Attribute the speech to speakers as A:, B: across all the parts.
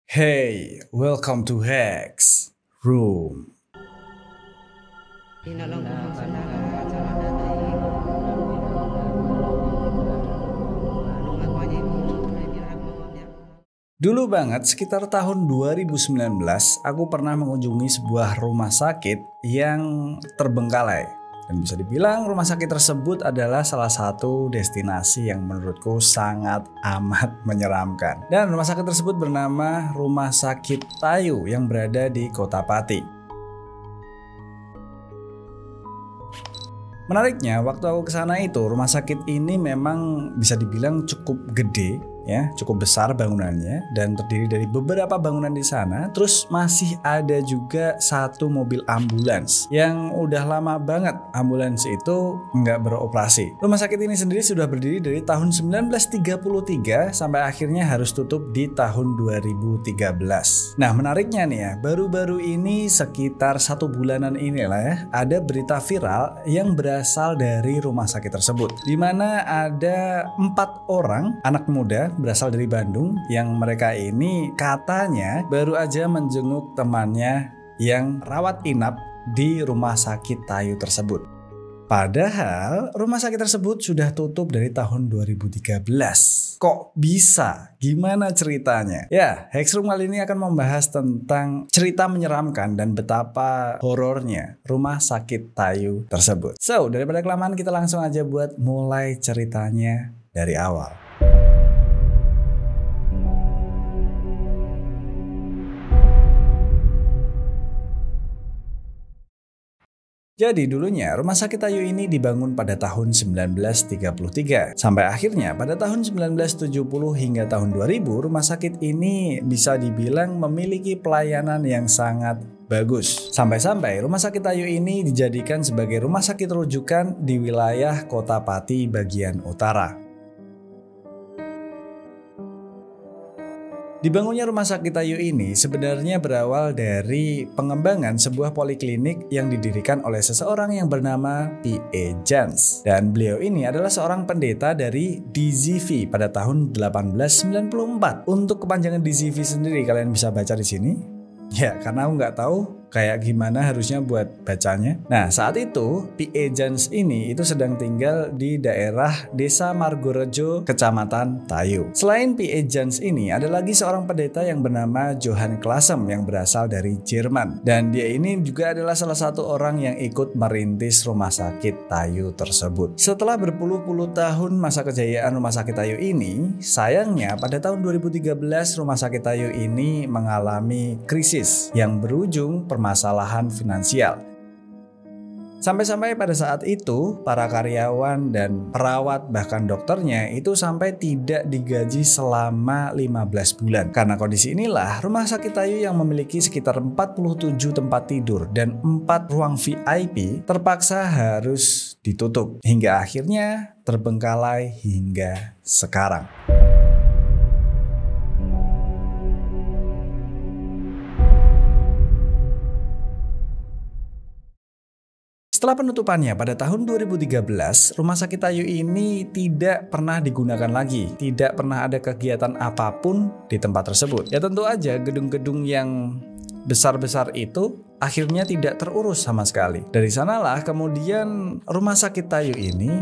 A: Hey, welcome to Hex Room. Dulu banget, sekitar tahun 2019, aku pernah mengunjungi sebuah rumah sakit yang terbengkalai. Dan bisa dibilang rumah sakit tersebut adalah salah satu destinasi yang menurutku sangat amat menyeramkan. Dan rumah sakit tersebut bernama Rumah Sakit Tayu yang berada di Kota Pati. Menariknya, waktu aku kesana itu, rumah sakit ini memang bisa dibilang cukup gede, ya, cukup besar bangunannya dan terdiri dari beberapa bangunan di sana. Terus masih ada juga satu mobil ambulans yang udah lama banget ambulans itu nggak beroperasi. Rumah sakit ini sendiri sudah berdiri dari tahun 1933 sampai akhirnya harus tutup di tahun 2013. Nah, menariknya nih ya, baru-baru ini sekitar 1 bulanan inilah ya, ada berita viral yang berasal dari rumah sakit tersebut, di mana ada 4 orang anak muda berasal dari Bandung yang mereka ini katanya baru aja menjenguk temannya yang rawat inap di rumah sakit Tayu tersebut. Padahal rumah sakit tersebut sudah tutup dari tahun 2013. Kok bisa? Gimana ceritanya? Ya, Hexroom kali ini akan membahas tentang cerita menyeramkan dan betapa horornya rumah sakit Tayu tersebut. So, daripada kelamaan kita langsung aja buat mulai ceritanya dari awal. Jadi dulunya rumah sakit Tayu ini dibangun pada tahun 1933. Sampai akhirnya pada tahun 1970 hingga tahun 2000 rumah sakit ini bisa dibilang memiliki pelayanan yang sangat bagus. Sampai-sampai rumah sakit Tayu ini dijadikan sebagai rumah sakit rujukan di wilayah Kota Pati bagian utara. Dibangunnya rumah sakit Tayu ini sebenarnya berawal dari pengembangan sebuah poliklinik yang didirikan oleh seseorang yang bernama P.E. Jans. Dan beliau ini adalah seorang pendeta dari DZV pada tahun 1894. Untuk kepanjangan DZV sendiri kalian bisa baca di sini. Ya, karena aku nggak tahu kayak gimana harusnya buat bacanya. Nah, saat itu P.E. Jans ini itu sedang tinggal di daerah Desa Margorejo, Kecamatan Tayu. Selain P.E. Jans ini, ada lagi seorang pendeta yang bernama Johann Klasem yang berasal dari Jerman. Dan dia ini juga adalah salah satu orang yang ikut merintis rumah sakit Tayu tersebut. Setelah berpuluh-puluh tahun masa kejayaan rumah sakit Tayu ini, sayangnya pada tahun 2013 rumah sakit Tayu ini mengalami krisis yang berujung permasalahan finansial. Sampai-sampai pada saat itu para karyawan dan perawat bahkan dokternya itu sampai tidak digaji selama 15 bulan. Karena kondisi inilah rumah sakit Tayu yang memiliki sekitar 47 tempat tidur dan 4 ruang VIP terpaksa harus ditutup hingga akhirnya terbengkalai hingga sekarang. Setelah penutupannya pada tahun 2013, rumah sakit Tayu ini tidak pernah digunakan lagi. Tidak pernah ada kegiatan apapun di tempat tersebut. Ya tentu aja gedung-gedung yang besar-besar itu akhirnya tidak terurus sama sekali. Dari sanalah kemudian rumah sakit Tayu ini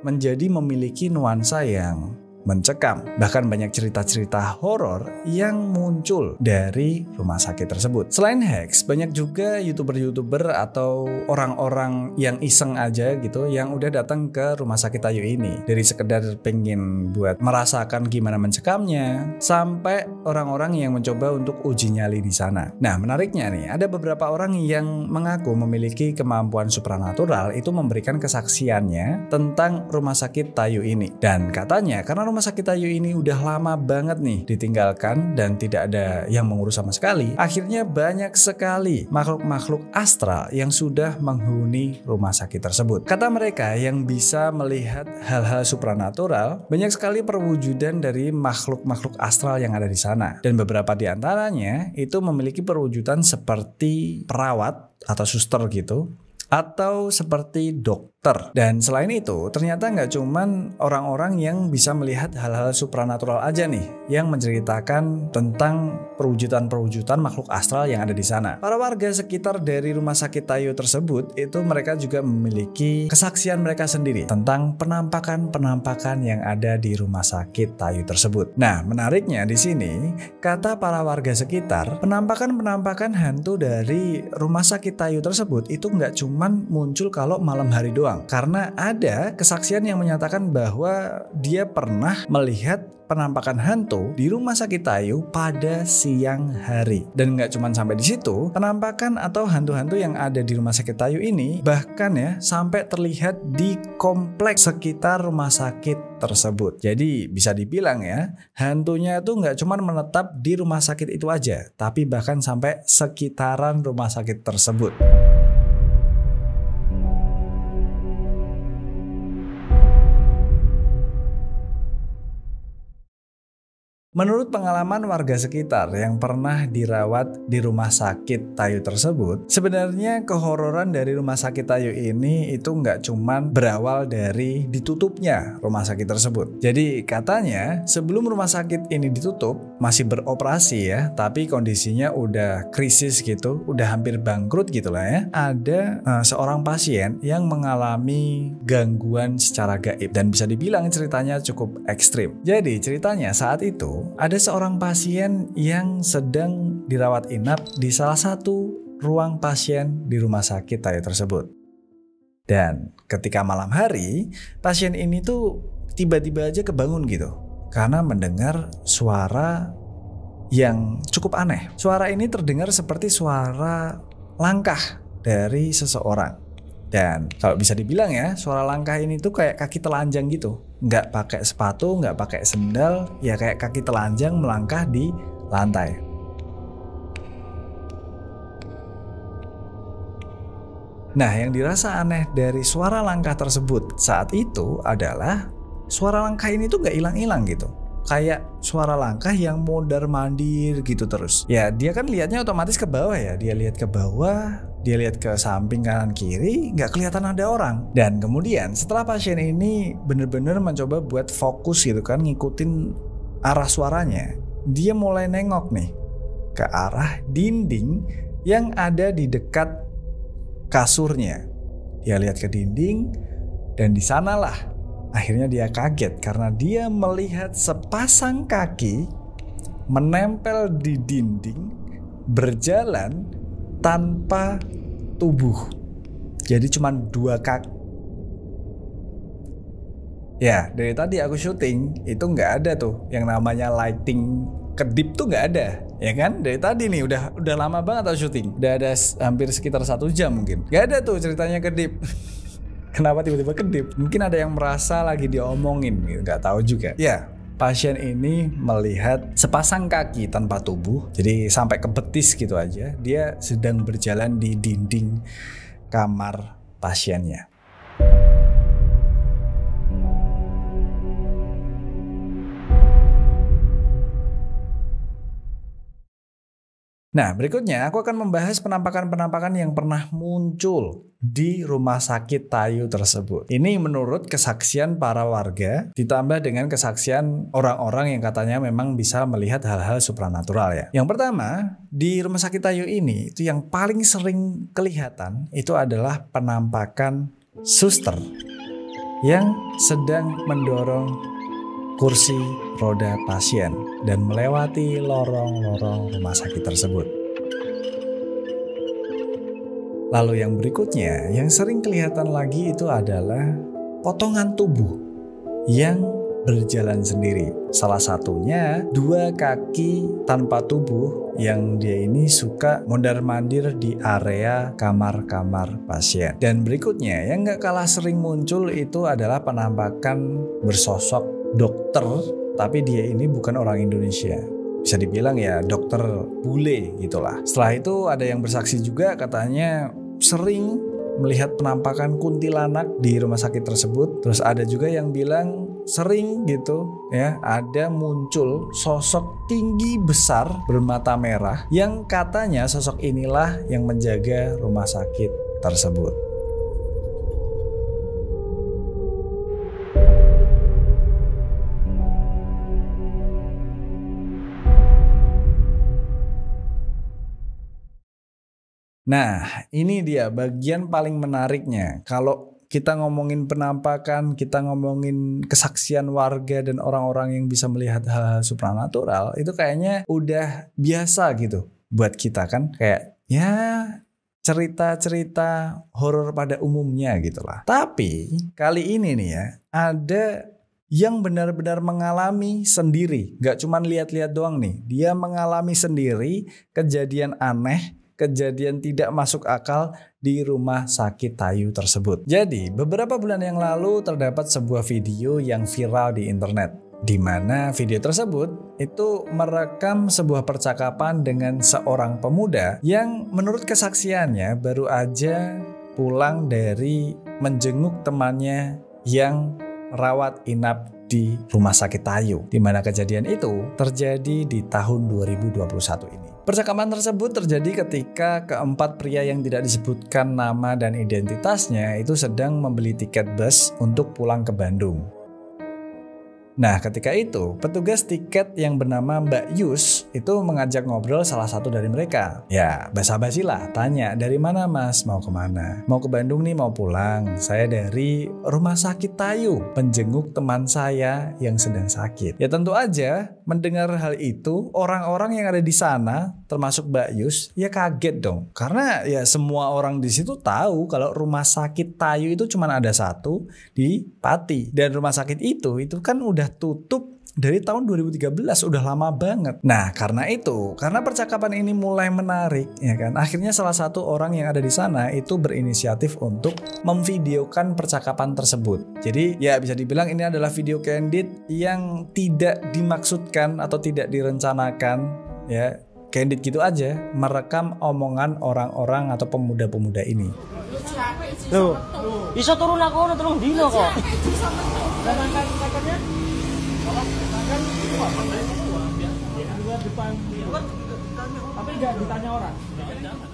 A: menjadi memiliki nuansa yang mencekam. Bahkan banyak cerita-cerita horor yang muncul dari rumah sakit tersebut. Selain Hex, banyak juga YouTuber-YouTuber atau orang-orang yang iseng aja gitu yang udah datang ke rumah sakit Tayu ini. Dari sekedar pengen buat merasakan gimana mencekamnya, sampai orang-orang yang mencoba untuk uji nyali di sana. Nah, menariknya nih, ada beberapa orang yang mengaku memiliki kemampuan supranatural itu memberikan kesaksiannya tentang rumah sakit Tayu ini. Dan katanya karena rumah sakit Tayu ini udah lama banget nih ditinggalkan dan tidak ada yang mengurus sama sekali, akhirnya banyak sekali makhluk-makhluk astral yang sudah menghuni rumah sakit tersebut. Kata mereka yang bisa melihat hal-hal supranatural, banyak sekali perwujudan dari makhluk-makhluk astral yang ada di sana. Dan beberapa di antaranya itu memiliki perwujudan seperti perawat atau suster gitu, atau seperti dokter dokter. Dan selain itu, ternyata nggak cuman orang-orang yang bisa melihat hal-hal supranatural aja nih yang menceritakan tentang perwujudan-perwujudan makhluk astral yang ada di sana. Para warga sekitar dari rumah sakit Tayo tersebut itu mereka juga memiliki kesaksian mereka sendiri tentang penampakan-penampakan yang ada di rumah sakit Tayo tersebut. Nah, menariknya di sini, kata para warga sekitar, penampakan-penampakan hantu dari rumah sakit Tayo tersebut itu nggak cuman muncul kalau malam hari doang. Karena ada kesaksian yang menyatakan bahwa dia pernah melihat penampakan hantu di rumah sakit Tayo pada siang hari. Dan nggak cuma sampai di situ, penampakan atau hantu-hantu yang ada di rumah sakit Tayo ini bahkan ya sampai terlihat di kompleks sekitar rumah sakit tersebut. Jadi bisa dibilang ya, hantunya itu nggak cuma menetap di rumah sakit itu aja, tapi bahkan sampai sekitaran rumah sakit tersebut. Menurut pengalaman warga sekitar yang pernah dirawat di rumah sakit Tayo tersebut, sebenarnya kehororan dari rumah sakit Tayo ini itu nggak cuman berawal dari ditutupnya rumah sakit tersebut. Jadi katanya sebelum rumah sakit ini ditutup, masih beroperasi ya, tapi kondisinya udah krisis gitu, udah hampir bangkrut gitu lah ya. Ada seorang pasien yang mengalami gangguan secara gaib dan bisa dibilang ceritanya cukup ekstrim. Jadi ceritanya saat itu ada seorang pasien yang sedang dirawat inap di salah satu ruang pasien di rumah sakit Tayo tersebut. Dan ketika malam hari, pasien ini tuh tiba-tiba aja kebangun gitu karena mendengar suara yang cukup aneh. Suara ini terdengar seperti suara langkah dari seseorang. Dan kalau bisa dibilang ya, suara langkah ini tuh kayak kaki telanjang gitu. Nggak pakai sepatu, nggak pakai sendal, ya kayak kaki telanjang melangkah di lantai. Nah, yang dirasa aneh dari suara langkah tersebut saat itu adalah suara langkah ini tuh nggak hilang-hilang gitu. Kayak suara langkah yang mondar-mandir gitu terus. Ya dia kan lihatnya otomatis ke bawah ya. Dia lihat ke bawah, dia lihat ke samping kanan kiri, nggak kelihatan ada orang. Dan kemudian setelah pasien ini bener-bener mencoba buat fokus gitu kan, ngikutin arah suaranya, dia mulai nengok nih ke arah dinding yang ada di dekat kasurnya. Dia lihat ke dinding dan di sanalah akhirnya dia kaget karena dia melihat sepasang kaki menempel di dinding berjalan tanpa tubuh. Jadi cuma 2 kaki. Ya dari tadi aku syuting itu nggak ada tuh yang namanya lighting kedip tuh nggak ada, ya kan? Dari tadi nih udah lama banget aku syuting. Udah ada hampir sekitar 1 jam mungkin. Nggak ada tuh ceritanya kedip. Kenapa tiba-tiba kedip? Mungkin ada yang merasa lagi diomongin, gitu. Nggak tahu juga. Ya, pasien ini melihat sepasang kaki tanpa tubuh, jadi sampai ke betis gitu aja. Dia sedang berjalan di dinding kamar pasiennya. Nah, berikutnya aku akan membahas penampakan-penampakan yang pernah muncul di rumah sakit Tayo tersebut. Ini menurut kesaksian para warga, ditambah dengan kesaksian orang-orang yang katanya memang bisa melihat hal-hal supranatural ya. Yang pertama, di rumah sakit Tayo ini, itu yang paling sering kelihatan, itu adalah penampakan suster yang sedang mendorong kursi roda pasien dan melewati lorong-lorong rumah sakit tersebut. Lalu yang berikutnya, yang sering kelihatan lagi itu adalah potongan tubuh yang berjalan sendiri. Salah satunya 2 kaki tanpa tubuh yang dia ini suka mondar-mandir di area kamar-kamar pasien. Dan berikutnya yang gak kalah sering muncul itu adalah penampakan bersosok dokter, tapi dia ini bukan orang Indonesia. Bisa dibilang ya dokter bule gitulah. Setelah itu ada yang bersaksi juga katanya sering melihat penampakan kuntilanak di rumah sakit tersebut. Terus ada juga yang bilang sering gitu ya, ada muncul sosok tinggi besar bermata merah yang katanya sosok inilah yang menjaga rumah sakit tersebut. Nah, ini dia bagian paling menariknya. Kalau kita ngomongin penampakan, kita ngomongin kesaksian warga dan orang-orang yang bisa melihat hal-hal supranatural, itu kayaknya udah biasa gitu buat kita kan. Kayak ya cerita-cerita horor pada umumnya gitulah. Tapi kali ini nih ya, ada yang benar-benar mengalami sendiri. Gak cuman lihat-lihat doang nih. Dia mengalami sendiri kejadian aneh, kejadian tidak masuk akal di rumah sakit Tayu tersebut. Jadi, beberapa bulan yang lalu terdapat sebuah video yang viral di internet, di mana video tersebut itu merekam sebuah percakapan dengan seorang pemuda yang menurut kesaksiannya baru aja pulang dari menjenguk temannya yang rawat inap di rumah sakit Tayu, di mana kejadian itu terjadi di tahun 2021 ini. Percakapan tersebut terjadi ketika keempat pria yang tidak disebutkan nama dan identitasnya itu sedang membeli tiket bus untuk pulang ke Bandung. Nah, ketika itu, petugas tiket yang bernama Mbak Yus itu mengajak ngobrol salah satu dari mereka. Ya, basa-basi lah, tanya, dari mana mas, mau kemana? Mau ke Bandung nih, mau pulang. Saya dari rumah sakit Tayu, penjenguk teman saya yang sedang sakit. Ya tentu aja, mendengar hal itu, orang-orang yang ada di sana, termasuk Mbak Yus, ya kaget dong. Karena ya semua orang di situ tahu kalau rumah sakit Tayu itu cuma ada satu di Pati. Dan rumah sakit itu kan udah tutup dari tahun 2013, udah lama banget. Nah, karena percakapan ini mulai menarik, ya kan. Akhirnya salah satu orang yang ada di sana itu berinisiatif untuk memvideokan percakapan tersebut. Jadi, ya bisa dibilang ini adalah video candid yang tidak dimaksudkan atau tidak direncanakan, ya. Candid gitu aja, merekam omongan orang-orang atau pemuda-pemuda ini.
B: Loh, iso turun aku turun dino kok.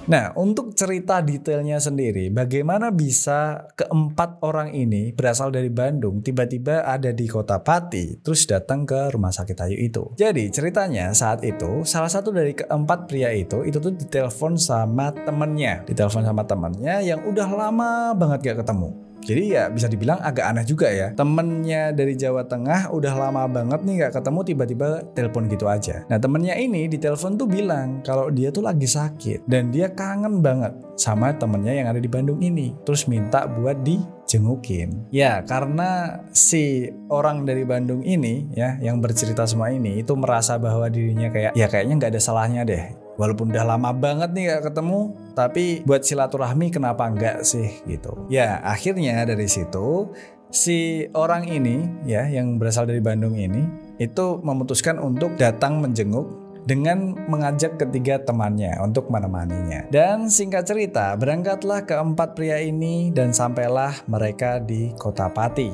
A: Nah, untuk cerita detailnya sendiri, bagaimana bisa keempat orang ini berasal dari Bandung, tiba-tiba ada di kota Pati, terus datang ke rumah sakit Tayu itu. Jadi ceritanya saat itu, salah satu dari keempat pria itu tuh ditelepon sama temennya. Ditelepon sama temennya yang udah lama banget gak ketemu. Jadi ya bisa dibilang agak aneh juga ya. Temennya dari Jawa Tengah udah lama banget nih gak ketemu, tiba-tiba telepon gitu aja. Nah, temennya ini di telepon tuh bilang kalau dia tuh lagi sakit dan dia kangen banget sama temennya yang ada di Bandung ini. Terus minta buat dijengukin. Ya, karena si orang dari Bandung ini ya yang bercerita semua ini itu merasa bahwa dirinya kayaknya gak ada salahnya deh. Walaupun udah lama banget nih gak ketemu, tapi buat silaturahmi kenapa enggak sih gitu. Ya akhirnya dari situ si orang ini ya yang berasal dari Bandung ini itu memutuskan untuk datang menjenguk dengan mengajak ketiga temannya untuk menemaninya. Dan singkat cerita, berangkatlah keempat pria ini dan sampailah mereka di kota Pati.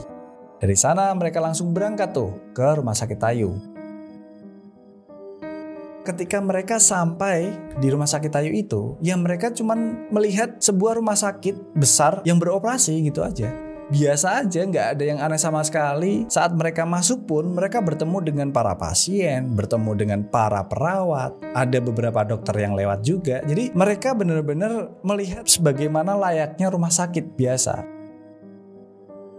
A: Dari sana mereka langsung berangkat tuh ke rumah sakit Tayu. Ketika mereka sampai di rumah sakit Tayu itu, ya mereka cuman melihat sebuah rumah sakit besar yang beroperasi gitu aja. Biasa aja, nggak ada yang aneh sama sekali. Saat mereka masuk pun, mereka bertemu dengan para pasien, bertemu dengan para perawat, ada beberapa dokter yang lewat juga. Jadi mereka benar-benar melihat sebagaimana layaknya rumah sakit biasa.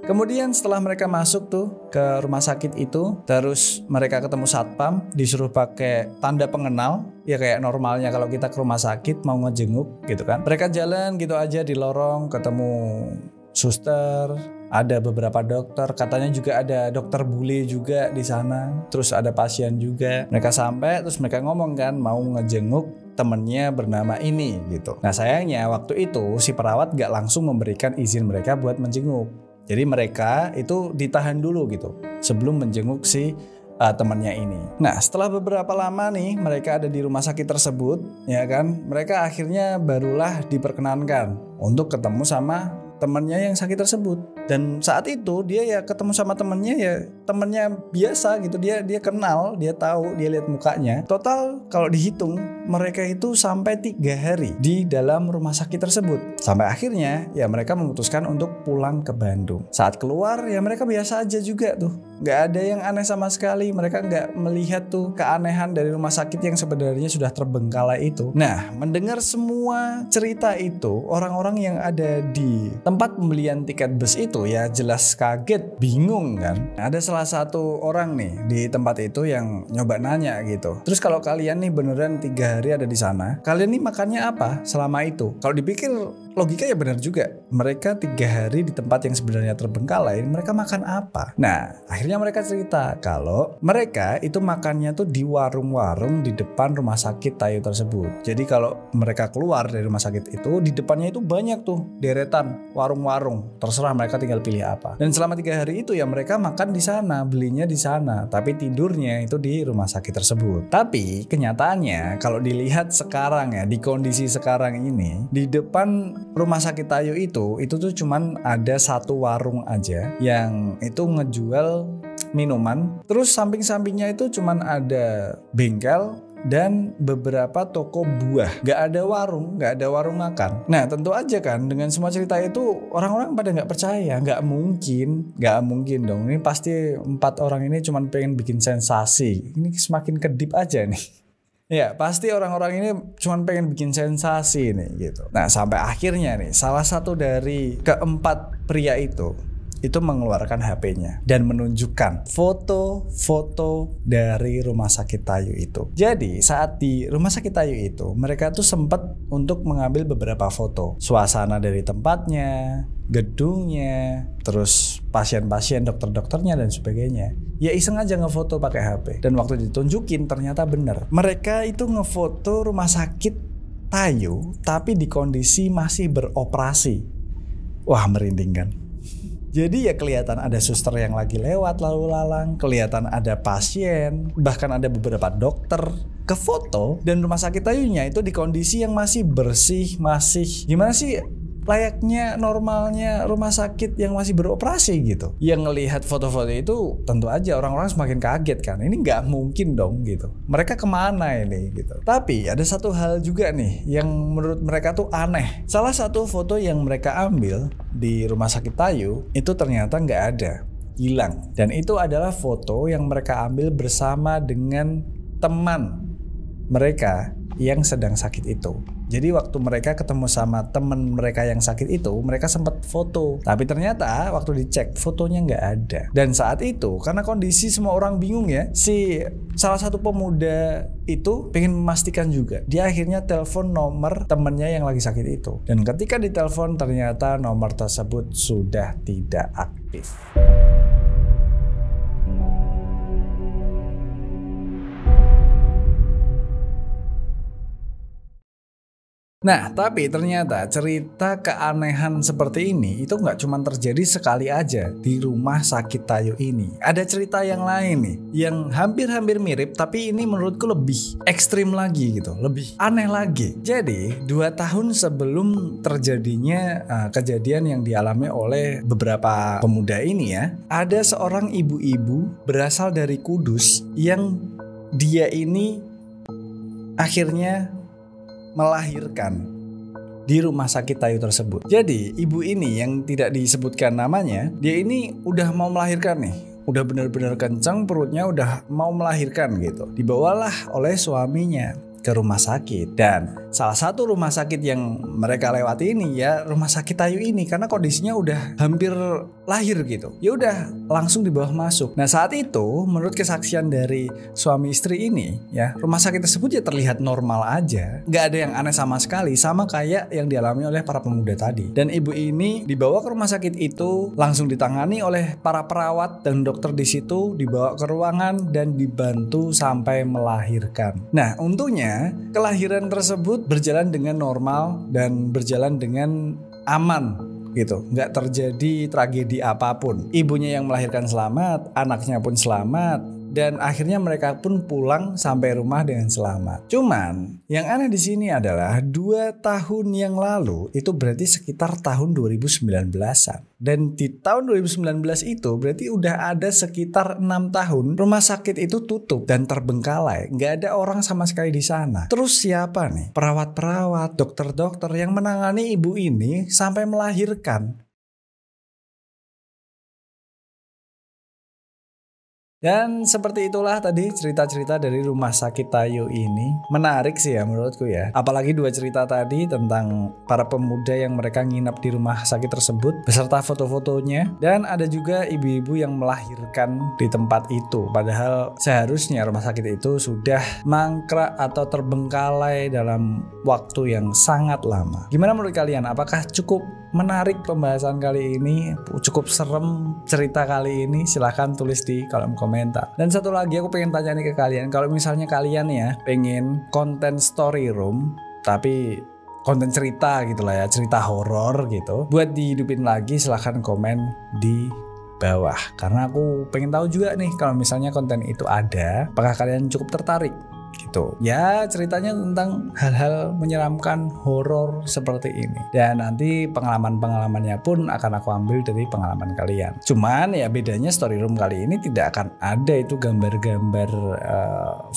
A: Kemudian setelah mereka masuk tuh ke rumah sakit itu, terus mereka ketemu satpam, disuruh pakai tanda pengenal, ya kayak normalnya kalau kita ke rumah sakit mau ngejenguk gitu kan. Mereka jalan gitu aja di lorong, ketemu suster, ada beberapa dokter, katanya juga ada dokter bule juga di sana, terus ada pasien juga. Mereka sampai, terus mereka ngomong kan mau ngejenguk temennya bernama ini gitu. Nah sayangnya waktu itu si perawat gak langsung memberikan izin mereka buat menjenguk. Jadi mereka itu ditahan dulu gitu sebelum menjenguk si temannya ini. Nah setelah beberapa lama nih mereka ada di rumah sakit tersebut, ya kan, mereka akhirnya barulah diperkenankan untuk ketemu sama temannya yang sakit tersebut. Dan saat itu dia ya ketemu sama temannya biasa gitu, dia kenal, dia tahu, dia lihat mukanya. Total kalau dihitung mereka itu sampai 3 hari di dalam rumah sakit tersebut. Sampai akhirnya ya mereka memutuskan untuk pulang ke Bandung. Saat keluar ya mereka biasa aja juga tuh. nggak ada yang aneh sama sekali. Mereka nggak melihat tuh keanehan dari rumah sakit yang sebenarnya sudah terbengkalai itu. Nah, mendengar semua cerita itu, orang-orang yang ada di tempat pembelian tiket bus itu ya jelas kaget, bingung kan. Ada salah satu orang nih di tempat itu yang nyoba nanya gitu. Terus kalau kalian nih beneran 3 hari ada di sana, kalian nih makannya apa selama itu? Kalau dipikir logika ya benar juga. Mereka 3 hari di tempat yang sebenarnya terbengkalai, mereka makan apa? Nah, akhirnya mereka cerita kalau mereka itu makannya tuh di warung-warung di depan rumah sakit Tayo tersebut. Jadi kalau mereka keluar dari rumah sakit itu, di depannya itu banyak tuh deretan warung-warung. Terserah mereka tinggal pilih apa. Dan selama 3 hari itu ya mereka makan di sana, belinya di sana, tapi tidurnya itu di rumah sakit tersebut. Tapi kenyataannya kalau dilihat sekarang ya, di kondisi sekarang ini, di depan rumah sakit Tayo itu tuh cuman ada satu warung aja yang itu ngejual minuman. Terus samping-sampingnya itu cuman ada bengkel dan beberapa toko buah. Gak ada warung makan. Nah, tentu aja kan dengan semua cerita itu orang-orang pada gak percaya. Gak mungkin dong. Ini pasti 4 orang ini cuma pengen bikin sensasi. Ini semakin kedip aja nih. Ya, pasti orang-orang ini cuma pengen bikin sensasi nih gitu. Nah, sampai akhirnya nih salah satu dari keempat pria itu mengeluarkan HP-nya dan menunjukkan foto-foto dari rumah sakit Tayo itu. Jadi saat di rumah sakit Tayo itu mereka tuh sempat untuk mengambil beberapa foto suasana dari tempatnya, gedungnya, terus pasien-pasien, dokter-dokternya dan sebagainya. Ya iseng aja ngefoto pakai HP. Dan waktu ditunjukin ternyata bener. Mereka itu ngefoto rumah sakit Tayo tapi di kondisi masih beroperasi. Wah, merinding kan? Jadi ya kelihatan ada suster yang lagi lewat lalu lalang, kelihatan ada pasien, bahkan ada beberapa dokter ke foto. Dan rumah sakit Tayunya itu di kondisi yang masih bersih, masih gimana sih layaknya normalnya rumah sakit yang masih beroperasi gitu. Yang ngelihat foto-foto itu tentu aja orang-orang semakin kaget kan. Ini nggak mungkin dong gitu. Mereka kemana ini gitu. Tapi ada satu hal juga nih yang menurut mereka tuh aneh. Salah satu foto yang mereka ambil di rumah sakit Tayo itu ternyata nggak ada, hilang. Dan itu adalah foto yang mereka ambil bersama dengan teman mereka yang sedang sakit itu. Jadi waktu mereka ketemu sama temen mereka yang sakit itu, mereka sempat foto. Tapi ternyata waktu dicek fotonya nggak ada. Dan saat itu karena kondisi semua orang bingung ya, si salah satu pemuda itu pengen memastikan juga. Dia akhirnya telepon nomor temennya yang lagi sakit itu. Dan ketika ditelepon ternyata nomor tersebut sudah tidak aktif. Nah, tapi ternyata cerita keanehan seperti ini itu nggak cuma terjadi sekali aja di rumah sakit Tayo ini. Ada cerita yang lain nih, yang hampir-hampir mirip, tapi ini menurutku lebih ekstrim lagi gitu, lebih aneh lagi. Jadi, 2 tahun sebelum terjadinya kejadian yang dialami oleh beberapa pemuda ini ya, ada seorang ibu-ibu berasal dari Kudus yang dia ini akhirnya melahirkan di rumah sakit Tayo tersebut. Jadi ibu ini yang tidak disebutkan namanya, dia ini udah mau melahirkan nih, udah benar-benar kencang perutnya, udah mau melahirkan gitu. Dibawalah oleh suaminya ke rumah sakit. Dan salah satu rumah sakit yang mereka lewati ini ya rumah sakit Tayo ini, karena kondisinya udah hampir lahir gitu. Ya udah langsung dibawa masuk. Nah saat itu menurut kesaksian dari suami istri ini ya, rumah sakit tersebut ya terlihat normal aja, nggak ada yang aneh sama sekali, sama kayak yang dialami oleh para pemuda tadi. Dan ibu ini dibawa ke rumah sakit itu, langsung ditangani oleh para perawat dan dokter di situ, dibawa ke ruangan dan dibantu sampai melahirkan. Nah untungnya kelahiran tersebut berjalan dengan normal dan berjalan dengan aman gitu, nggak terjadi tragedi apapun. Ibunya yang melahirkan selamat, anaknya pun selamat, dan akhirnya mereka pun pulang sampai rumah dengan selamat. Cuman yang aneh di sini adalah 2 tahun yang lalu itu berarti sekitar tahun 2019-an. Dan di tahun 2019 itu berarti udah ada sekitar 6 tahun rumah sakit itu tutup dan terbengkalai. Nggak ada orang sama sekali di sana. Terus siapa nih? Perawat-perawat, dokter-dokter yang menangani ibu ini sampai melahirkan. Dan seperti itulah tadi cerita-cerita dari Rumah Sakit Tayo ini. Menarik sih ya menurutku ya. Apalagi 2 cerita tadi tentang para pemuda yang mereka nginap di rumah sakit tersebut beserta foto-fotonya. Dan ada juga ibu-ibu yang melahirkan di tempat itu. Padahal seharusnya rumah sakit itu sudah mangkrak atau terbengkalai dalam waktu yang sangat lama. Gimana menurut kalian? Apakah cukup menarik pembahasan kali ini? Cukup serem cerita kali ini? Silahkan tulis di kolom komentar. Dan satu lagi aku pengen tanya nih ke kalian, kalau misalnya kalian ya pengen konten story room tapi konten cerita gitu lah ya, cerita horor gitu buat dihidupin lagi, silahkan komen di bawah, karena aku pengen tahu juga nih kalau misalnya konten itu ada, apakah kalian cukup tertarik gitu ya, ceritanya tentang hal-hal menyeramkan horor seperti ini. Dan nanti pengalaman-pengalamannya pun akan aku ambil dari pengalaman kalian. Cuman ya bedanya story room kali ini tidak akan ada itu gambar-gambar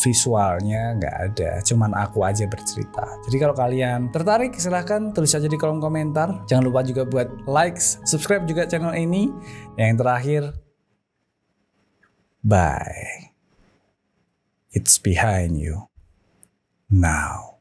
A: visualnya, nggak ada, cuman aku aja bercerita. Jadi kalau kalian tertarik silahkan tulis aja di kolom komentar. Jangan lupa juga buat like, subscribe juga channel ini. Yang terakhir, bye. It's behind you now.